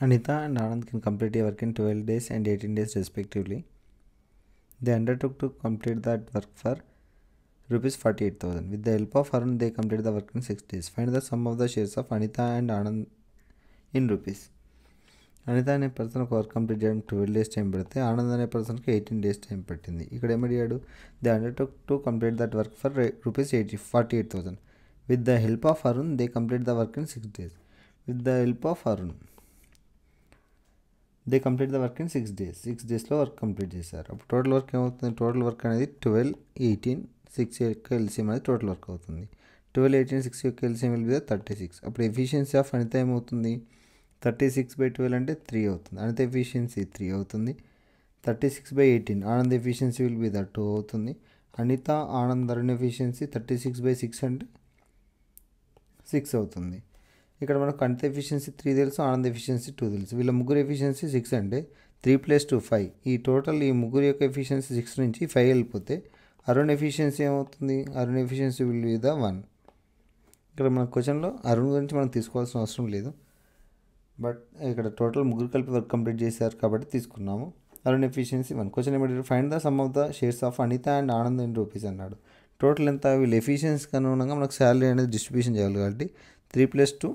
Anita and Anand can complete a work in 12 days and 18 days respectively. They undertook to complete that work for rupees 48,000. With the help of Arun, they completed the work in 6 days. Find the sum of the shares of Anita and Anand in rupees. Anitha అనే person ఒక work complete చేయడం 12 days time పడితే ఆనంద్ అనే పర్సన్కి 18 days time పట్టింది. ఇక్కడ ఏమడిగాడు? They undertook to complete that work for rupees 48,000. With the help of Arun they complete the work in 6 days. With the help of Arun they complete the work in 6 days. 6 daysలో work complete చేశారు. అప్పుడు total work ఏమవుతుంది? Total work అనేది 12, 18, 6 యొక్క LCM అనేది total work అవుతుంది. 12, 18, 6 యొక్క LCM will be 36. అప్పుడు ఎఫిషియన్సీ ఆఫ్ అనిత ఏమవుతుంది? 36/12 అంటే 3 అవుతుంది. అనిత ఎఫిషియన్సీ 3 అవుతుంది. 36/18 ఆనంద్ ఎఫిషియన్సీ విల్ బి 2 అవుతుంది. అనిత ఆనంద్ అరుణ్ ఎఫిషియన్సీ 36/6 అంటే 6 అవుతుంది. ఇక్కడ మనకు అనిత ఎఫిషియన్సీ 3 తెలుసు, ఆనంద్ ఎఫిషియన్సీ 2 తెలుసు. వీళ్ళ ముగ్గురు ఎఫిషియన్సీ 6 అంటే 3 + 2 5. ఈ టోటల్ ఈ ముగ్గురు యొక్క ఎఫిషియన్సీ 6 నుంచి 5 వెళ్ళిపోతే అరుణ్ ఎఫిషియన్సీ ఏమవుతుంది? Arun efficiency will be 1. ఇక్కడ మన క్వశ్చన్లో అరుణ్ గురించి మనం తీసుకోవాల్సిన అవసరం లేదు, బట్ ఇక్కడ టోటల్ ముగ్గురు కలిపి వర్క్ కంప్లీట్ చేశారు కాబట్టి తీసుకున్నాము. అరుణ్ ఎఫిషియన్సీ 1. క్వశ్చన్ ఏమంటారు? Find the sum of the shares of Anitha and Anand in rupees అన్నాడు. టోటల్ ఎంత? వీళ్ళు ఎఫిషియన్సీకి అనుగుణంగా మనకు శాలరీ అనేది డిస్ట్రిబ్యూషన్ చేయాలి కాబట్టి 3 + 2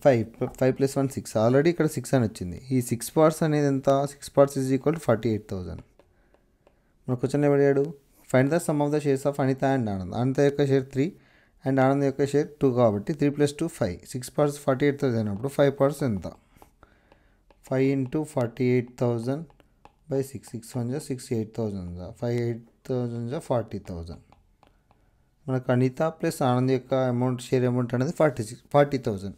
5, 5 + 1 6. ఆల్రెడీ ఇక్కడ 6 అని వచ్చింది. ఈ 6 parts అనేది ఎంత? 6 parts = 48,000. మన క్వశ్చన్ ఏమడిగాడు? Find the sum of the shares of Anitha and Anand. Anitha యొక్క షేర్ 3 అండ్ ఆనంద్ యొక్క షేర్ 2 కాబట్టి 3 + 2 5. 6 parts 48,000 అయినప్పుడు 5 parts ఎంత? 5 × 48,000/6. 6 1 = 6, 8,000. 5 8,000 = 40,000. మనకు అనిత ప్లస్ ఆనంద్ యొక్క అమౌంట్ షేర్ అమౌంట్ అనేది 40,000.